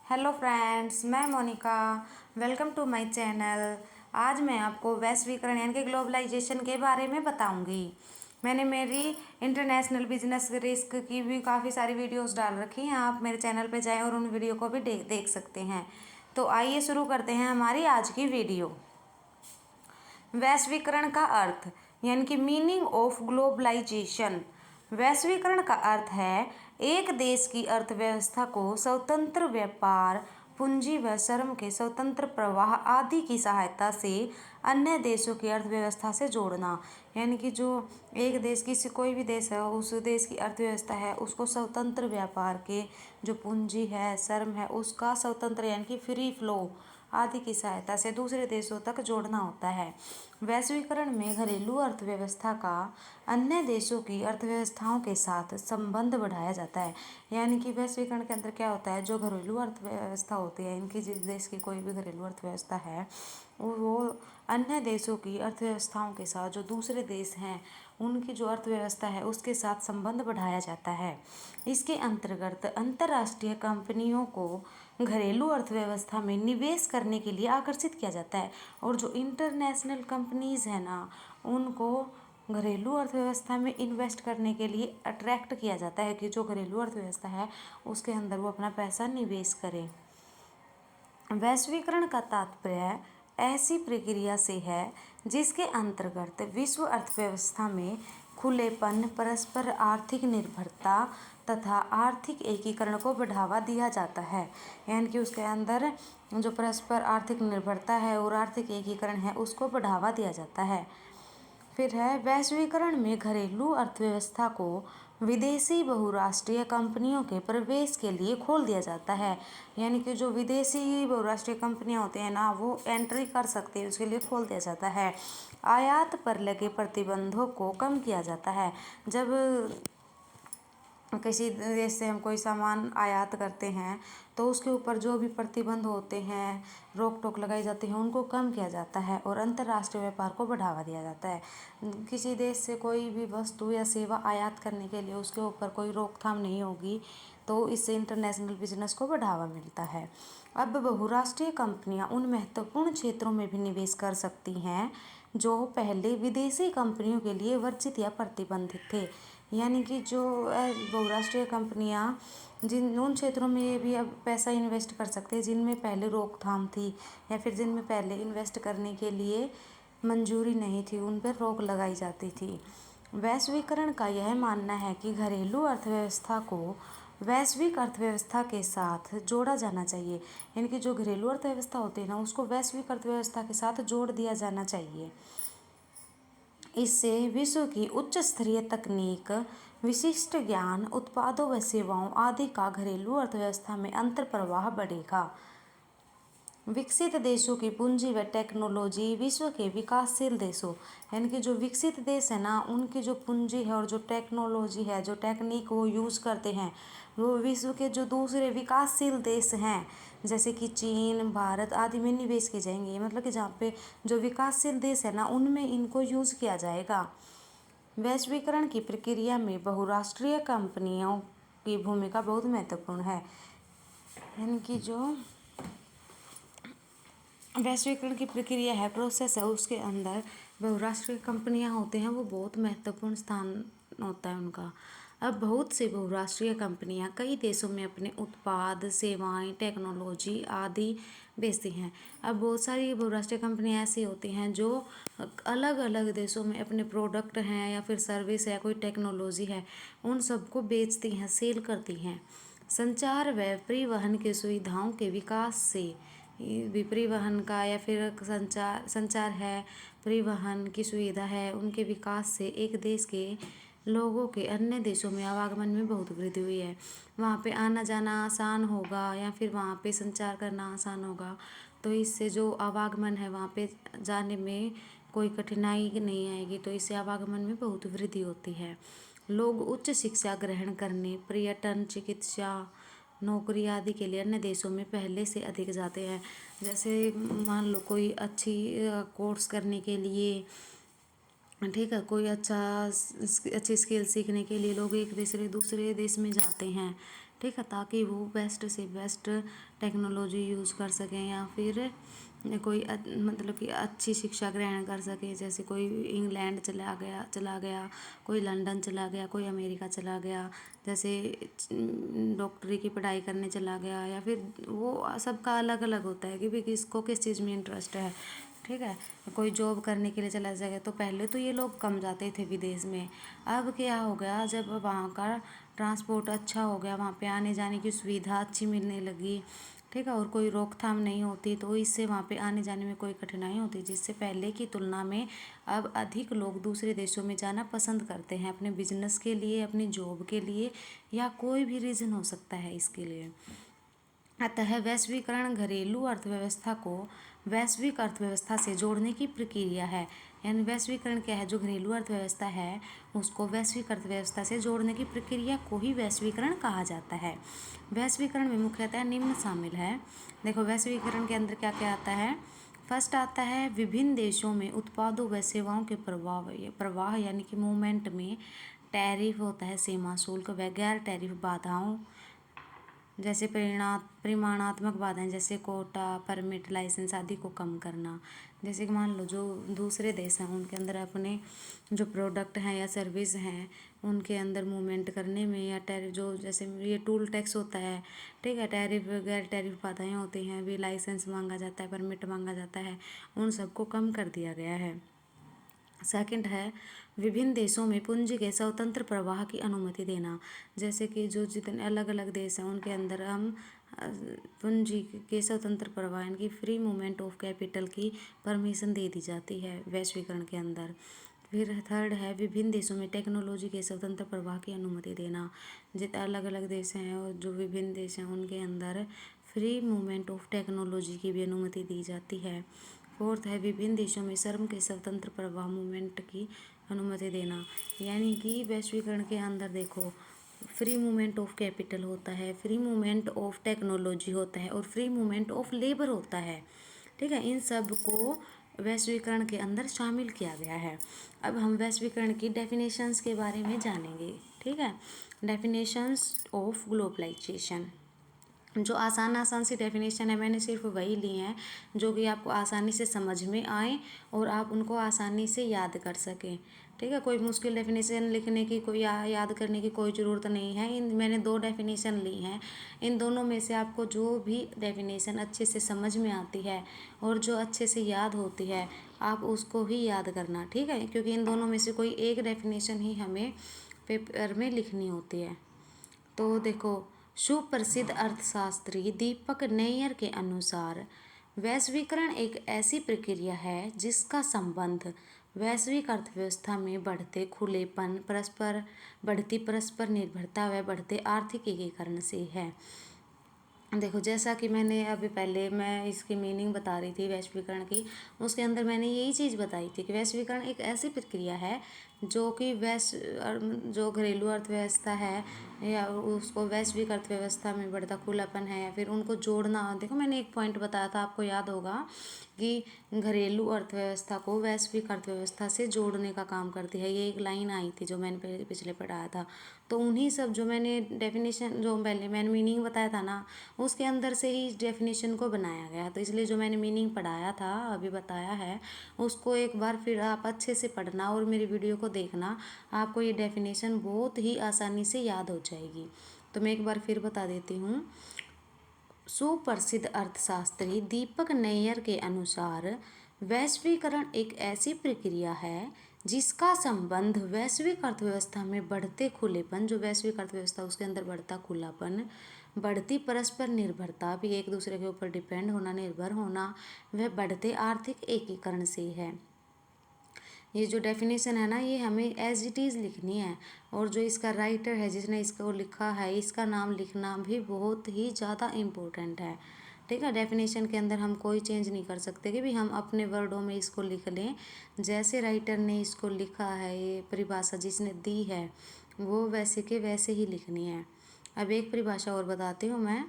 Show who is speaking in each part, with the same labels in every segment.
Speaker 1: Hello friends, मैं Monika. Welcome to my channel. आज मैं आपको वैश्वीकरण यानी कि ग्लोबलाइजेशन के बारे में बताऊंगी। मैंने मेरी इंटरनेशनल बिजनेस रिस्क की भी काफ़ी सारी वीडियोस डाल रखी हैं। आप मेरे चैनल पे जाएं और उन वीडियो को भी देख सकते हैं। तो आइए शुरू करते हैं हमारी आज की वीडियो। वैश्वीकरण का अर्थ यानी कि मीनिंग ऑफ ग्लोबलाइजेशन। वैश्वीकरण का अर्थ है एक देश की अर्थव्यवस्था को स्वतंत्र व्यापार, पूंजी व श्रम के स्वतंत्र प्रवाह आदि की सहायता से अन्य देशों की अर्थव्यवस्था से जोड़ना। यानी कि जो एक देश किसी कोई भी देश है, उस देश की अर्थव्यवस्था है, उसको स्वतंत्र व्यापार के जो पूंजी है, श्रम है, उसका स्वतंत्र यानी कि फ्री फ्लो आदि की सहायता से दूसरे देशों तक जोड़ना होता है। वैश्वीकरण में घरेलू अर्थव्यवस्था का अन्य देशों की अर्थव्यवस्थाओं के साथ संबंध बढ़ाया जाता है। यानी कि वैश्वीकरण के अंदर क्या होता है, जो घरेलू अर्थव्यवस्था होती है, इनकी जिस देश की कोई भी घरेलू अर्थव्यवस्था है, वो अन्य देशों की अर्थव्यवस्थाओं के साथ जो दूसरे देश हैं उनकी जो अर्थव्यवस्था है उसके साथ संबंध बढ़ाया जाता है। इसके अंतर्गत अंतर्राष्ट्रीय कंपनियों को घरेलू अर्थव्यवस्था में निवेश करने के लिए आकर्षित किया जाता है, और जो इंटरनेशनल कंपनीज़ हैं ना, उनको घरेलू अर्थव्यवस्था में इन्वेस्ट करने के लिए अट्रैक्ट किया जाता है कि जो घरेलू अर्थव्यवस्था है उसके अंदर वो अपना पैसा निवेश करें। वैश्वीकरण का तात्पर्य ऐसी प्रक्रिया से है जिसके अंतर्गत विश्व अर्थव्यवस्था में खुलेपन, परस्पर आर्थिक निर्भरता तथा आर्थिक एकीकरण को बढ़ावा दिया जाता है। यानी कि उसके अंदर जो परस्पर आर्थिक निर्भरता है और आर्थिक एकीकरण है उसको बढ़ावा दिया जाता है। फिर है वैश्वीकरण में घरेलू अर्थव्यवस्था को विदेशी बहुराष्ट्रीय कंपनियों के प्रवेश के लिए खोल दिया जाता है। यानी कि जो विदेशी बहुराष्ट्रीय कंपनियां होती हैं ना, वो एंट्री कर सकती है, उसके लिए खोल दिया जाता है। आयात पर लगे प्रतिबंधों को कम किया जाता है। जब किसी देश से हम कोई सामान आयात करते हैं तो उसके ऊपर जो भी प्रतिबंध होते हैं, रोक टोक लगाई जाती है, उनको कम किया जाता है और अंतर्राष्ट्रीय व्यापार को बढ़ावा दिया जाता है। किसी देश से कोई भी वस्तु या सेवा आयात करने के लिए उसके ऊपर कोई रोकथाम नहीं होगी, तो इससे इंटरनेशनल बिजनेस को बढ़ावा मिलता है। अब बहुराष्ट्रीय कंपनियां उन महत्वपूर्ण क्षेत्रों में भी निवेश कर सकती हैं जो पहले विदेशी कंपनियों के लिए वर्जित या प्रतिबंधित थे। यानी कि जो बहुराष्ट्रीय कंपनियां जिन उन क्षेत्रों में ये भी अब पैसा इन्वेस्ट कर सकते हैं जिनमें पहले रोकथाम थी, या फिर जिनमें पहले इन्वेस्ट करने के लिए मंजूरी नहीं थी, उन पर रोक लगाई जाती थी। वैश्वीकरण का यह मानना है कि घरेलू अर्थव्यवस्था को वैश्विक अर्थव्यवस्था के साथ जोड़ा जाना चाहिए। यानी कि जो घरेलू अर्थव्यवस्था होती है ना, उसको वैश्विक अर्थव्यवस्था के साथ जोड़ दिया जाना चाहिए। इससे विश्व की उच्च स्तरीय तकनीक, विशिष्ट ज्ञान, उत्पादों व सेवाओं आदि का घरेलू अर्थव्यवस्था में अंतर्प्रवाह बढ़ेगा। विकसित देशों की पूंजी व टेक्नोलॉजी विश्व के विकासशील देशों, यानी कि जो विकसित देश है ना, उनकी जो पूंजी है और जो टेक्नोलॉजी है, जो टेक्निक वो यूज़ करते हैं, वो विश्व के जो दूसरे विकासशील देश हैं जैसे कि चीन, भारत आदि में निवेश किए जाएंगे। मतलब कि जहाँ पे जो विकासशील देश है ना, उनमें इनको यूज़ किया जाएगा। वैश्वीकरण की प्रक्रिया में बहुराष्ट्रीय कंपनियों की भूमिका बहुत महत्वपूर्ण है। यानी कि जो वैश्वीकरण की प्रक्रिया है, प्रोसेस है, उसके अंदर बहुराष्ट्रीय कंपनियां होते हैं, वो बहुत महत्वपूर्ण स्थान होता है उनका। अब बहुत सी बहुराष्ट्रीय कंपनियां कई देशों में अपने उत्पाद, सेवाएं, टेक्नोलॉजी आदि बेचती हैं। अब बहुत सारी बहुराष्ट्रीय कंपनियां ऐसी होती हैं जो अलग अलग देशों में अपने प्रोडक्ट हैं या फिर सर्विस है, कोई टेक्नोलॉजी है, उन सबको बेचती हैं, सेल करती हैं। संचार व परिवहन की सुविधाओं के विकास से परिवहन का या फिर संचार है, परिवहन की सुविधा है, उनके विकास से एक देश के लोगों के अन्य देशों में आवागमन में बहुत वृद्धि हुई है। वहाँ पे आना जाना आसान होगा या फिर वहाँ पे संचार करना आसान होगा, तो इससे जो आवागमन है वहाँ पे जाने में कोई कठिनाई नहीं आएगी, तो इससे आवागमन में बहुत वृद्धि होती है। लोग उच्च शिक्षा ग्रहण करने, पर्यटन, चिकित्सा, नौकरी आदि के लिए अन्य देशों में पहले से अधिक जाते हैं। जैसे मान लो कोई अच्छी कोर्स करने के लिए, ठीक है, कोई अच्छी स्किल सीखने के लिए लोग एक देश से दूसरे देश में जाते हैं, ठीक है, ताकि वो बेस्ट से बेस्ट टेक्नोलॉजी यूज़ कर सकें या फिर कोई मतलब कि अच्छी शिक्षा ग्रहण कर सके। जैसे कोई इंग्लैंड चला गया, कोई लंदन चला गया, कोई अमेरिका चला गया, जैसे डॉक्टरी की पढ़ाई करने चला गया, या फिर वो सबका अलग अलग होता है कि भाई किसको किस चीज़ में इंटरेस्ट है। ठीक है, कोई जॉब करने के लिए चला जाएगा। तो पहले तो ये लोग कम जाते थे विदेश में। अब क्या हो गया, जब वहाँ का ट्रांसपोर्ट अच्छा हो गया, वहाँ पे आने जाने की सुविधा अच्छी मिलने लगी, ठीक है, और कोई रोकथाम नहीं होती, तो इससे वहाँ पे आने जाने में कोई कठिनाई होती, जिससे पहले की तुलना में अब अधिक लोग दूसरे देशों में जाना पसंद करते हैं अपने बिजनेस के लिए, अपनी जॉब के लिए, या कोई भी रीज़न हो सकता है इसके लिए। अतः वैश्वीकरण घरेलू अर्थव्यवस्था को वैश्विक अर्थव्यवस्था से जोड़ने की प्रक्रिया है। यानी वैश्वीकरण क्या है, जो घरेलू अर्थव्यवस्था है उसको वैश्विक अर्थव्यवस्था से जोड़ने की प्रक्रिया को ही वैश्वीकरण कहा जाता है। वैश्वीकरण में मुख्यतः निम्न शामिल है। देखो, वैश्वीकरण के अंदर क्या क्या आता है। फर्स्ट आता है विभिन्न देशों में उत्पादों व सेवाओं के प्रवाह यानी कि मूवमेंट में टैरिफ होता है, सीमा शुल्क व गैर टैरिफ बाधाओं, जैसे परिमाणात्मक बाधाएं जैसे कोटा, परमिट, लाइसेंस आदि को कम करना। जैसे कि मान लो जो दूसरे देश हैं उनके अंदर अपने जो प्रोडक्ट हैं या सर्विस हैं उनके अंदर मूवमेंट करने में, या टैरिफ जो जैसे ये टूल टैक्स होता है, ठीक है, टैरिफ गैर टैरिफ बाधाएं होती हैं, भी लाइसेंस मांगा जाता है, परमिट मांगा जाता है, उन सबको कम कर दिया गया है। सेकंड है विभिन्न देशों में पूंजी के स्वतंत्र प्रवाह की अनुमति देना। जैसे कि जो जितने अलग अलग देश हैं उनके अंदर हम पूंजी के स्वतंत्र प्रवाह यानी कि फ्री मूवमेंट ऑफ कैपिटल की परमिशन दे दी जाती है वैश्वीकरण के अंदर। फिर थर्ड है विभिन्न देशों में टेक्नोलॉजी के स्वतंत्र प्रवाह की अनुमति देना। जितने अलग अलग देश हैं और जो विभिन्न देश हैं उनके अंदर फ्री मूवमेंट ऑफ टेक्नोलॉजी की भी अनुमति दी जाती है। फोर्थ है विभिन्न देशों में श्रम के स्वतंत्र प्रवाह मूवमेंट की अनुमति देना। यानी कि वैश्वीकरण के अंदर देखो, फ्री मूवमेंट ऑफ कैपिटल होता है, फ्री मूवमेंट ऑफ टेक्नोलॉजी होता है और फ्री मूवमेंट ऑफ लेबर होता है। ठीक है, इन सब को वैश्वीकरण के अंदर शामिल किया गया है। अब हम वैश्वीकरण की डेफिनेशंस के बारे में जानेंगे। ठीक है, डेफिनेशंस ऑफ ग्लोबलाइजेशन, जो आसान सी डेफिनेशन है मैंने सिर्फ वही ली हैं जो कि आपको आसानी से समझ में आए और आप उनको आसानी से याद कर सकें। ठीक है, कोई मुश्किल डेफिनेशन लिखने की कोई याद करने की कोई ज़रूरत नहीं है। इन मैंने 2 डेफिनेशन ली हैं, इन दोनों में से आपको जो भी डेफिनेशन अच्छे से समझ में आती है और जो अच्छे से याद होती है आप उसको ही याद करना। ठीक है, क्योंकि इन दोनों में से कोई एक डेफिनेशन ही हमें पेपर में लिखनी होती है। तो देखो, सुप्रसिद्ध अर्थशास्त्री दीपक नैयर के अनुसार वैश्वीकरण एक ऐसी प्रक्रिया है जिसका संबंध वैश्विक अर्थव्यवस्था में बढ़ते खुलेपन, बढ़ती परस्पर निर्भरता व बढ़ते आर्थिक एकीकरण से है। देखो, जैसा कि मैंने अभी पहले मैं इसकी मीनिंग बता रही थी वैश्वीकरण की, उसके अंदर मैंने यही चीज़ बताई थी कि वैश्वीकरण एक ऐसी प्रक्रिया है जो कि जो घरेलू अर्थव्यवस्था है या उसको वैश्विक अर्थव्यवस्था में बढ़ता खुलापन है या फिर उनको जोड़ना। देखो, मैंने एक पॉइंट बताया था, आपको याद होगा कि घरेलू अर्थव्यवस्था को वैश्विक अर्थव्यवस्था से जोड़ने का काम करती है। ये एक लाइन आई थी जो मैंने पिछले पढ़ाया था। तो उन्हीं सब जो मैंने डेफिनेशन जो पहले मैंने मीनिंग बताया था ना, उसके अंदर से ही इस डेफिनेशन को बनाया गया। तो इसलिए जो मैंने मीनिंग पढ़ाया था अभी बताया है उसको एक बार फिर आप अच्छे से पढ़ना और मेरी वीडियो को देखना, आपको ये डेफिनेशन बहुत ही आसानी से याद हो जाएगी। तो मैं एक बार फिर बता देती हूँ। सुप्रसिद्ध अर्थशास्त्री दीपक नैयर के अनुसार वैश्वीकरण एक ऐसी प्रक्रिया है जिसका संबंध वैश्विक अर्थव्यवस्था में बढ़ते खुलेपन, जो वैश्विक अर्थव्यवस्था उसके अंदर बढ़ता खुलापन, बढ़ती परस्पर निर्भरता, भी एक दूसरे के ऊपर डिपेंड होना, निर्भर होना, वह बढ़ते आर्थिक एकीकरण से है। ये जो डेफिनेशन है ना, ये हमें एज इट इज़ लिखनी है। और जो इसका राइटर है जिसने इसको लिखा है, इसका नाम लिखना भी बहुत ही ज़्यादा इम्पोर्टेंट है। ठीक है, डेफिनेशन के अंदर हम कोई चेंज नहीं कर सकते कि भी हम अपने वर्डों में इसको लिख लें। जैसे राइटर ने इसको लिखा है, ये परिभाषा जिसने दी है वो वैसे के वैसे ही लिखनी है। अब एक परिभाषा और बताती हूँ मैं।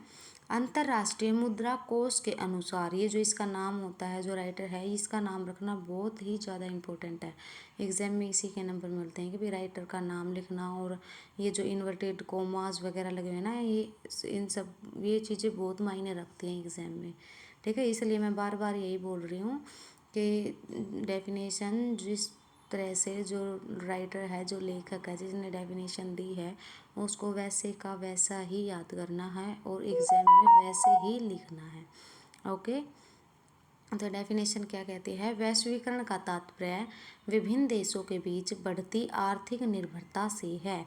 Speaker 1: अंतर्राष्ट्रीय मुद्रा कोष के अनुसार, ये जो इसका नाम होता है, जो राइटर है, इसका नाम रखना बहुत ही ज़्यादा इम्पोर्टेंट है। एग्जाम में इसी के नंबर मिलते हैं कि भाई राइटर का नाम लिखना, और ये जो इन्वर्टेड कोमास वगैरह लगे हुए हैं ना, ये इन सब ये चीज़ें बहुत मायने रखती हैं एग्ज़ाम में। ठीक है, इसलिए मैं बार बार यही बोल रही हूँ कि डेफिनेशन जिस तरह से जो राइटर है, जो लेखक है, जिसने डेफिनेशन दी है, उसको वैसे का वैसा ही याद करना है और एग्ज़ाम में वैसे ही लिखना है। ओके, तो डेफिनेशन क्या कहती है? वैश्वीकरण का तात्पर्य विभिन्न देशों के बीच बढ़ती आर्थिक निर्भरता से है।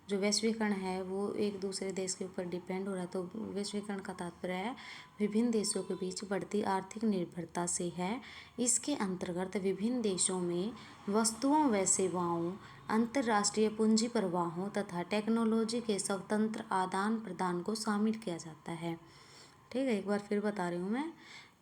Speaker 1: जो वैश्वीकरण है वो एक दूसरे देश के ऊपर डिपेंड हो रहा है, तो वैश्वीकरण का तात्पर्य है विभिन्न देशों के बीच बढ़ती आर्थिक निर्भरता से है। इसके अंतर्गत विभिन्न देशों में वस्तुओं व सेवाओं, अंतर्राष्ट्रीय पूंजी प्रवाहों तथा टेक्नोलॉजी के स्वतंत्र आदान प्रदान को शामिल किया जाता है। ठीक है, एक बार फिर बता रही हूँ मैं।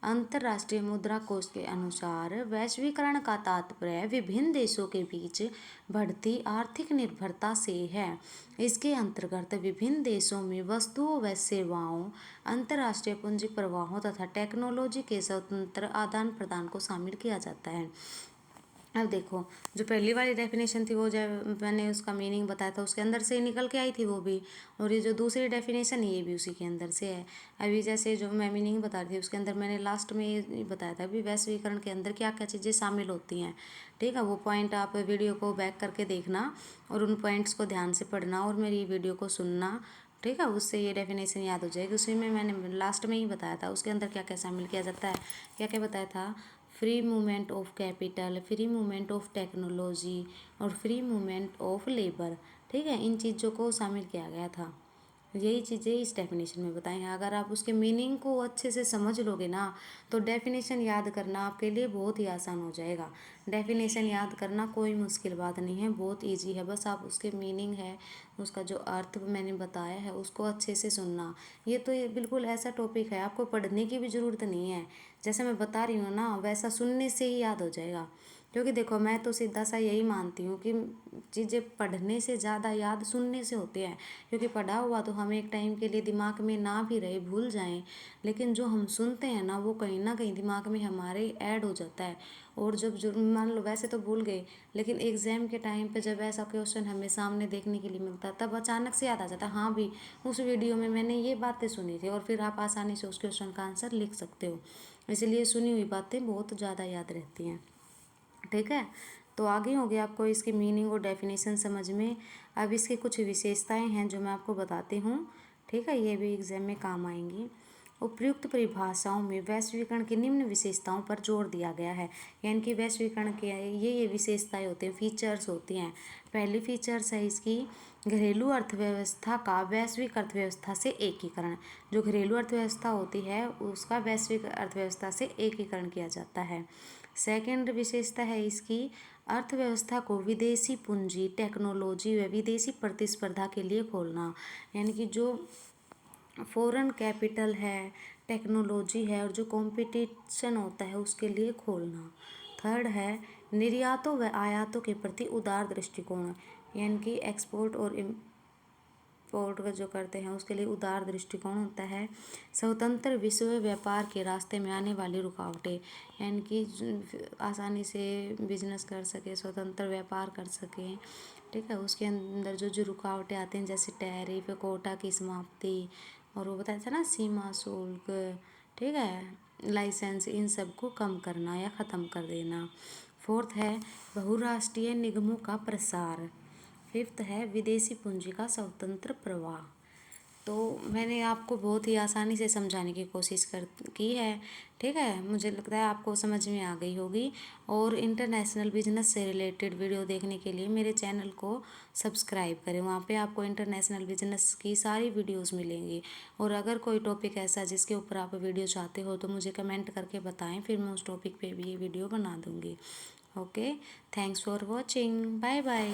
Speaker 1: अंतर्राष्ट्रीय मुद्रा कोष के अनुसार वैश्वीकरण का तात्पर्य विभिन्न देशों के बीच बढ़ती आर्थिक निर्भरता से है। इसके अंतर्गत विभिन्न देशों में वस्तुओं व सेवाओं, अंतर्राष्ट्रीय पूंजी प्रवाहों तथा टेक्नोलॉजी के स्वतंत्र आदान प्रदान को शामिल किया जाता है। अब देखो, जो पहली वाली डेफिनेशन थी वो जब मैंने उसका मीनिंग बताया था, उसके अंदर से ही निकल के आई थी वो भी, और ये जो दूसरी डेफिनेशन है ये भी उसी के अंदर से है। अभी जैसे जो मैं मीनिंग बता रही थी उसके अंदर मैंने लास्ट में ये बताया था, अभी वैश्वीकरण के अंदर क्या क्या चीज़ें शामिल होती हैं। ठीक है, वो पॉइंट आप वीडियो को बैक करके देखना और उन पॉइंट्स को ध्यान से पढ़ना और मेरी वीडियो को सुनना। ठीक है, उससे ये डेफिनेशन याद हो जाएगी। उसी में मैंने लास्ट में ही बताया था, उसके अंदर क्या क्या शामिल किया जाता है, क्या क्या बताया था। Free movement of capital, free movement of technology और फ्री मूवमेंट ऑफ लेबर। ठीक है, इन चीज़ों को शामिल किया गया था। यही चीज़ें इस डेफिनेशन में बताई हैं। अगर आप उसके मीनिंग को अच्छे से समझ लोगे ना, तो डेफिनेशन याद करना आपके लिए बहुत ही आसान हो जाएगा। डेफिनेशन याद करना कोई मुश्किल बात नहीं है, बहुत इजी है। बस आप उसके मीनिंग है, उसका जो अर्थ मैंने बताया है उसको अच्छे से सुनना। ये बिल्कुल ऐसा टॉपिक है, आपको पढ़ने की भी ज़रूरत नहीं है। जैसे मैं बता रही हूँ ना, वैसा सुनने से ही याद हो जाएगा। क्योंकि देखो, मैं तो सीधा सा यही मानती हूँ कि चीज़ें पढ़ने से ज़्यादा याद सुनने से होती है। क्योंकि पढ़ा हुआ तो हम एक टाइम के लिए दिमाग में ना भी रहे, भूल जाएं, लेकिन जो हम सुनते हैं ना, वो कहीं ना कहीं दिमाग में हमारे ऐड हो जाता है। और जब जो मान लो वैसे तो भूल गए, लेकिन एग्ज़ाम के टाइम पे जब ऐसा क्वेश्चन हमें सामने देखने के लिए मिलता है, तब अचानक से याद आ जाता है, हाँ भी उस वीडियो में मैंने ये बातें सुनी थी, और फिर आप आसानी से उस क्वेश्चन का आंसर लिख सकते हो। इसलिए सुनी हुई बातें बहुत ज़्यादा याद रहती हैं। ठीक है, तो आगे हो गया आपको इसकी मीनिंग और डेफिनेशन समझ में। अब इसकी कुछ विशेषताएं हैं जो मैं आपको बताती हूँ। ठीक है, ये भी एग्जाम में काम आएंगी। उपयुक्त परिभाषाओं में वैश्वीकरण की निम्न विशेषताओं पर जोर दिया गया है। यानी कि वैश्वीकरण के ये विशेषताएं होती हैं, फीचर्स होती हैं। पहली फीचर्स है इसकी, घरेलू अर्थव्यवस्था का वैश्विक अर्थव्यवस्था से एकीकरण। जो घरेलू अर्थव्यवस्था होती है उसका वैश्विक अर्थव्यवस्था से एकीकरण किया जाता है। सेकंड विशेषता है इसकी, अर्थव्यवस्था को विदेशी पूंजी, टेक्नोलॉजी व विदेशी प्रतिस्पर्धा के लिए खोलना। यानी कि जो फॉरेन कैपिटल है, टेक्नोलॉजी है और जो कंपटीशन होता है उसके लिए खोलना। थर्ड है, निर्यातों व आयातों के प्रति उदार दृष्टिकोण। यानी कि एक्सपोर्ट और इम्पोर्ट जो करते हैं उसके लिए उदार दृष्टिकोण होता है। स्वतंत्र विश्व व्यापार के रास्ते में आने वाली रुकावटें, यानी कि आसानी से बिजनेस कर सके, स्वतंत्र व्यापार कर सकें। ठीक है, उसके अंदर जो जो रुकावटें आती हैं, जैसे टैरिफ, कोटा की समाप्ति, और वो बताया था ना सीमा शुल्क, ठीक है, लाइसेंस, इन सब को कम करना या ख़त्म कर देना। फोर्थ है बहुराष्ट्रीय निगमों का प्रसार। फिफ्थ है विदेशी पूंजी का स्वतंत्र प्रवाह। तो मैंने आपको बहुत ही आसानी से समझाने की कोशिश की है। ठीक है, मुझे लगता है आपको समझ में आ गई होगी। और इंटरनेशनल बिजनेस से रिलेटेड वीडियो देखने के लिए मेरे चैनल को सब्सक्राइब करें, वहाँ पे आपको इंटरनेशनल बिजनेस की सारी वीडियोस मिलेंगी। और अगर कोई टॉपिक ऐसा जिसके ऊपर आप वीडियो चाहते हो तो मुझे कमेंट करके बताएं, फिर मैं उस टॉपिक पे भी ये वीडियो बना दूँगी। Okay, thanks for watching, bye bye.